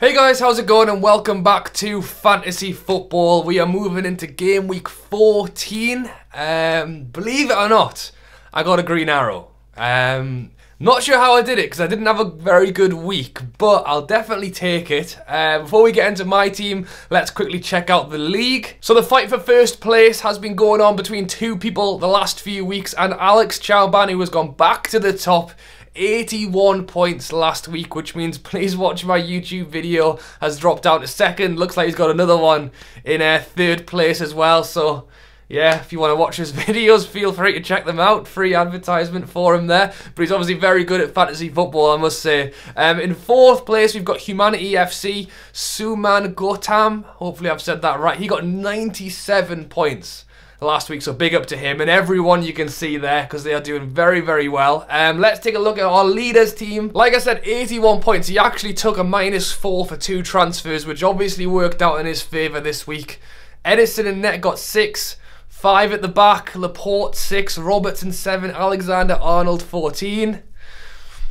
Hey guys, how's it going and welcome back to Fantasy Football. We are moving into game week 14. Believe it or not, I got a green arrow. Not sure how I did it because I didn't have a very good week, but I'll definitely take it. Before we get into my team, let's quickly check out the league. So the fight for first place has been going on between two people the last few weeks, and Alex Chaubani has gone back to the top. 81 points last week, which means please watch my YouTube video, has dropped down to second. Looks like he's got another one in third place as well. So yeah, if you want to watch his videos, feel free to check them out. Free advertisement for him there. But he's obviously very good at fantasy football, I must say. In fourth place, we've got Humanity FC, Suman Gotam. Hopefully I've said that right. He got 97 points last week, so big up to him and everyone you can see there because they are doing very, very well. Let's take a look at our leaders team. Like I said, 81 points. He actually took a -4 for 2 transfers, which obviously worked out in his favour this week. Edison and net got 6. 5 at the back, Laporte 6, Robertson 7, Alexander-Arnold 14.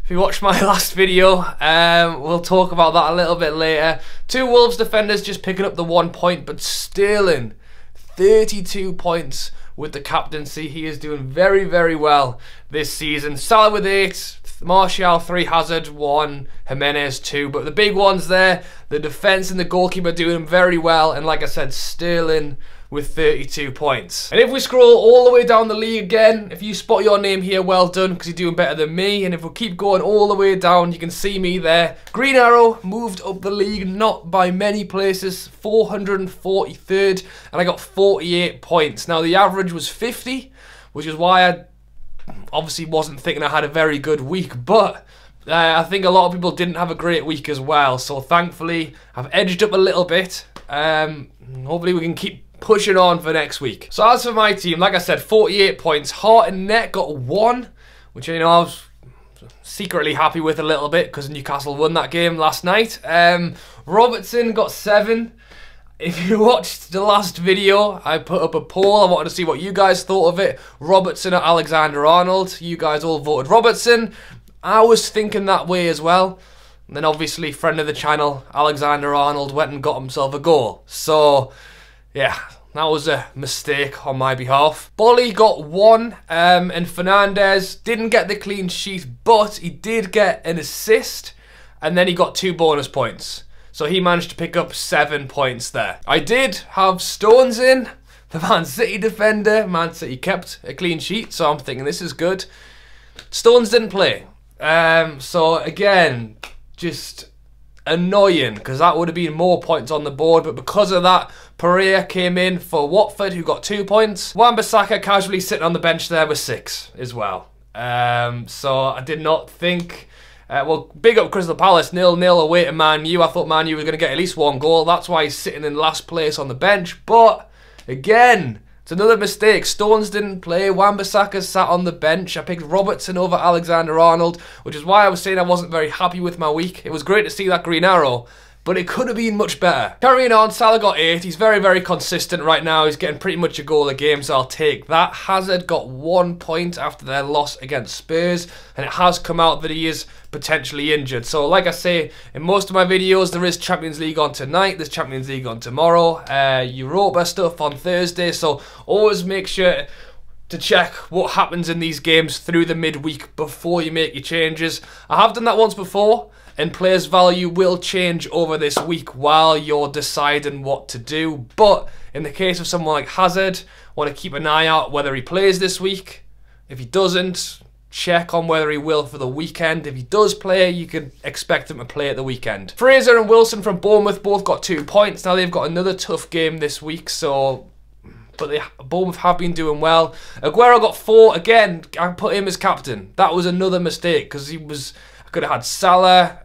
If you watched my last video, we'll talk about that a little bit later. 2 Wolves defenders just picking up the 1 point, but Sterling 32 points with the captaincy. He is doing very, very well this season. Salah with 8, Martial 3, Hazard 1, Jimenez 2. But the big ones there, the defence and the goalkeeper doing very well. And like I said, Sterling with 32 points. And if we scroll all the way down the league again, if you spot your name here, well done, because you're doing better than me. And if we keep going all the way down, you can see me there. Green arrow moved up the league, not by many places, 443rd, and I got 48 points. Now the average was 50, which is why I obviously wasn't thinking I had a very good week, but I think a lot of people didn't have a great week as well. So thankfully, I've edged up a little bit. Hopefully we can keep pushing on for next week. So as for my team, like I said, 48 points. Heart and net got 1, which I was secretly happy with a little bit because Newcastle won that game last night. Robertson got 7. If you watched the last video, I put up a poll. I wanted to see what you guys thought of it. Robertson or Alexander-Arnold. You guys all voted Robertson. I was thinking that way as well. And then obviously, friend of the channel, Alexander-Arnold went and got himself a goal. So yeah, that was a mistake on my behalf. Bolly got 1, and Fernandez didn't get the clean sheet, but he did get an assist, and then he got 2 bonus points. So he managed to pick up 7 points there. I did have Stones in, the Man City defender. Man City kept a clean sheet, so I'm thinking this is good. Stones didn't play. So again, just annoying, because that would have been more points on the board, but because of that, Pereira came in for Watford, who got 2 points. Wan-Bissaka casually sitting on the bench there with 6 as well. So I did not think... well, big up Crystal Palace, 0-0 away to Man U. I thought Man U was going to get at least 1 goal. That's why he's sitting in last place on the bench. But, again, it's another mistake. Stones didn't play. Wan-Bissaka sat on the bench. I picked Robertson over Alexander-Arnold, which is why I was saying I wasn't very happy with my week. It was great to see that green arrow, but it could have been much better. Carrying on, Salah got 8. He's very, very consistent right now. He's getting pretty much a goal a game, so I'll take that. Hazard got 1 point after their loss against Spurs, and it has come out that he is potentially injured. So like I say, in most of my videos, there is Champions League on tonight, there's Champions League on tomorrow, Europa stuff on Thursday, so always make sure to check what happens in these games through the midweek before you make your changes. I have done that once before, and players' value will change over this week while you're deciding what to do. But in the case of someone like Hazard, want to keep an eye out whether he plays this week. If he doesn't, check on whether he will for the weekend. If he does play, you can expect him to play at the weekend. Fraser and Wilson from Bournemouth both got 2 points. Now they've got another tough game this week, so... but Bournemouth have been doing well. Aguero got 4. Again, I put him as captain. That was another mistake because he was... could have had Salah.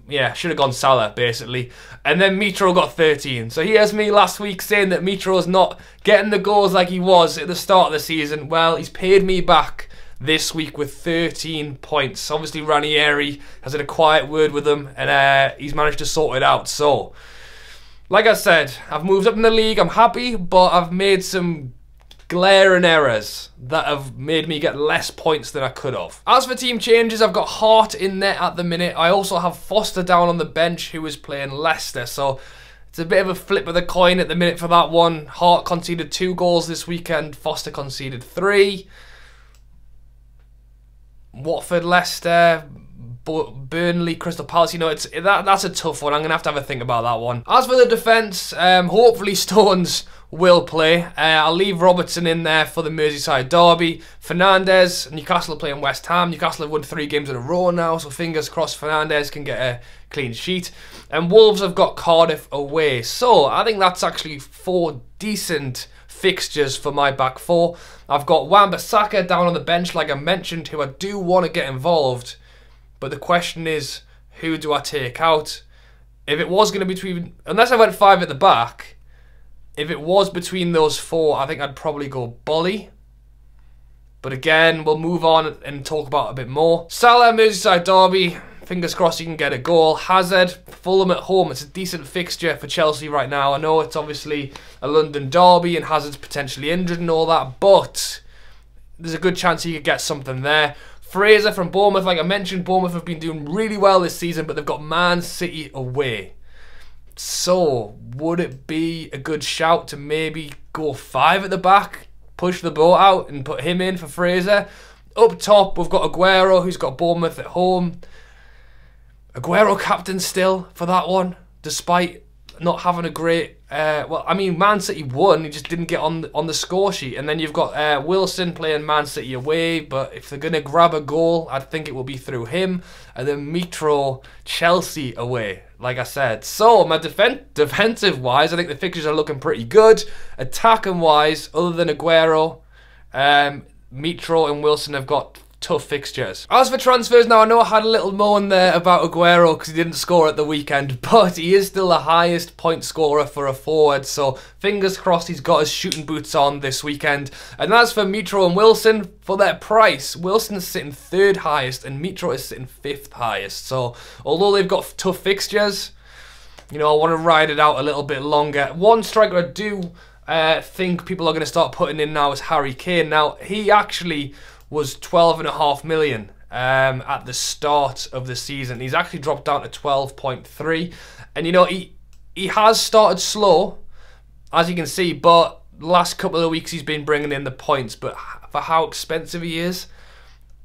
Yeah, should have gone Salah, basically. And then Mitro got 13. So here's me last week saying that Mitro's not getting the goals like he was at the start of the season. Well, he's paid me back this week with 13 points. Obviously, Ranieri has had a quiet word with him, and he's managed to sort it out. So, like I said, I've moved up in the league. I'm happy, but I've made some glaring errors that have made me get less points than I could have. As for team changes, I've got Hart in there at the minute. I also have Foster down on the bench, who is playing Leicester. So it's a bit of a flip of the coin at the minute for that one. Hart conceded 2 goals this weekend. Foster conceded 3. Watford, Leicester, Burnley, Crystal Palace. You know, that's a tough one. I'm going to have a think about that one. As for the defence, hopefully Stones will play. I'll leave Robertson in there for the Merseyside derby. Fernandes, Newcastle are playing West Ham. Newcastle have won 3 games in a row now, so fingers crossed Fernandes can get a clean sheet. And Wolves have got Cardiff away. So I think that's actually 4 decent fixtures for my back 4. I've got Wan-Bissaka down on the bench, like I mentioned, who I do want to get involved. But the question is, who do I take out? If it was going to be between, unless I went 5 at the back, if it was between those 4, I think I'd probably go Bolly. But again, we'll move on and talk about it a bit more. Salah, Merseyside derby. Fingers crossed he can get a goal. Hazard, Fulham at home. It's a decent fixture for Chelsea right now. I know it's obviously a London derby and Hazard's potentially injured and all that, but there's a good chance he could get something there. Fraser from Bournemouth, like I mentioned, Bournemouth have been doing really well this season, but they've got Man City away. So, would it be a good shout to maybe go 5 at the back, push the boat out and put him in for Fraser? Up top, we've got Aguero, who's got Bournemouth at home. Aguero captain still for that one, despite not having a great... well, I mean, Man City won, he just didn't get on the score sheet. And then you've got Wilson playing Man City away, but if they're going to grab a goal, I think it will be through him. And then Mitro, Chelsea away, like I said. So, my defensive-wise, I think the fixtures are looking pretty good. Attacking-wise, other than Aguero, Mitro and Wilson have got tough fixtures. As for transfers, now I know I had a little moan there about Aguero because he didn't score at the weekend, but he is still the highest point scorer for a forward, so fingers crossed he's got his shooting boots on this weekend. And as for Mitro and Wilson, for their price, Wilson's sitting 3rd highest and Mitro is sitting 5th highest. So although they've got tough fixtures, you know, I want to ride it out a little bit longer. One striker I do think people are going to start putting in now is Harry Kane. Now, he actually was 12.5 million at the start of the season. He's actually dropped down to 12.3. And, you know, he has started slow, as you can see, but the last couple of weeks he's been bringing in the points. But for how expensive he is,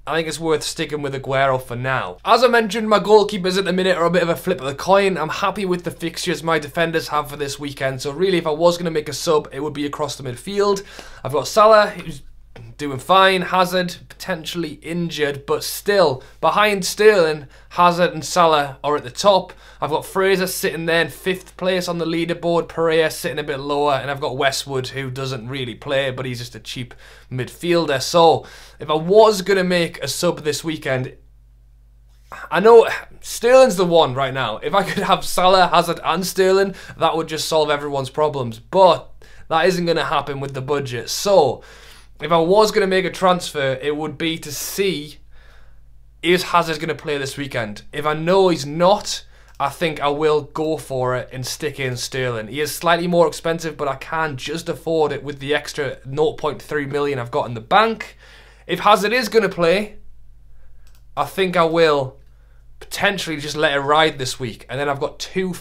I think it's worth sticking with Aguero for now. As I mentioned, my goalkeepers at the minute are a bit of a flip of the coin. I'm happy with the fixtures my defenders have for this weekend. So really, if I was going to make a sub, it would be across the midfield. I've got Salah, who's doing fine. Hazard potentially injured, but still behind Sterling, Hazard and Salah are at the top. I've got Fraser sitting there in 5th place on the leaderboard, Pereira sitting a bit lower, and I've got Westwood, who doesn't really play, but he's just a cheap midfielder. So if I was going to make a sub this weekend, I know Sterling's the one right now. If I could have Salah, Hazard and Sterling, that would just solve everyone's problems, but that isn't going to happen with the budget. So if I was going to make a transfer, it would be to see, is Hazard going to play this weekend? If I know he's not, I think I will go for it and stick in Sterling. He is slightly more expensive, but I can just afford it with the extra 0.3 million I've got in the bank. If Hazard is going to play, I think I will potentially just let it ride this week. And then I've got 2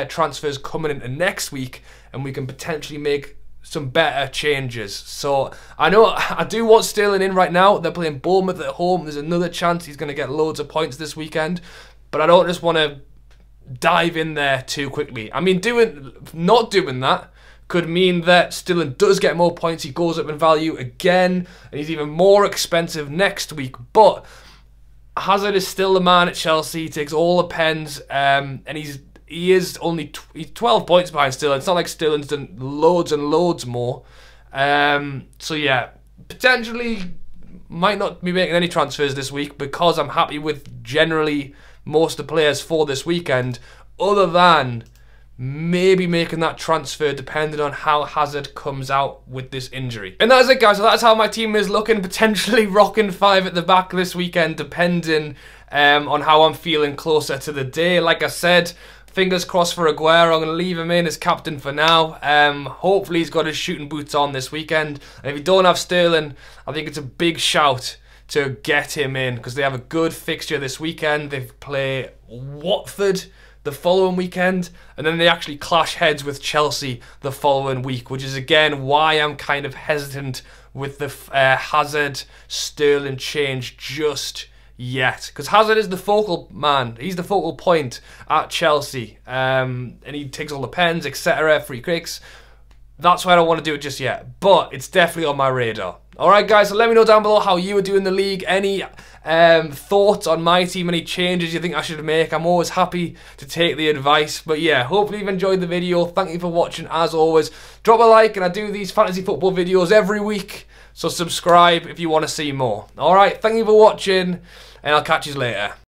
transfers coming into next week, and we can potentially make some better changes. So I know I do want Sterling in right now. They're playing Bournemouth at home. There's another chance he's going to get loads of points this weekend, but I don't just want to dive in there too quickly. I mean, not doing that could mean that Sterling does get more points. He goes up in value again, and he's even more expensive next week. But Hazard is still the man at Chelsea. He takes all the pens, and he's 12 points behind Sterling. It's not like Sterling's done loads and loads more. So yeah, potentially might not be making any transfers this week because I'm happy with generally most of the players for this weekend, other than maybe making that transfer depending on how Hazard comes out with this injury. And that's it, guys. So that's how my team is looking, potentially rocking 5 at the back this weekend, depending on how I'm feeling closer to the day. Like I said, Fingers crossed for Aguero. I'm going to leave him in as captain for now. Hopefully he's got his shooting boots on this weekend. And if you don't have Sterling, I think it's a big shout to get him in because they have a good fixture this weekend. They play Watford the following weekend, and then they actually clash heads with Chelsea the following week, which is again why I'm kind of hesitant with the Hazard Sterling change just yet, because Hazard is the focal man. He's the focal point at Chelsea, and he takes all the pens, etc., free kicks. That's why I don't want to do it just yet, but it's definitely on my radar. Alright guys, so let me know down below how you are doing the league. Any thoughts on my team, any changes you think I should make. I'm always happy to take the advice. But yeah, hopefully you've enjoyed the video. Thank you for watching as always. Drop a like, and I do these fantasy football videos every week, so subscribe if you want to see more. Alright, thank you for watching, and I'll catch you later.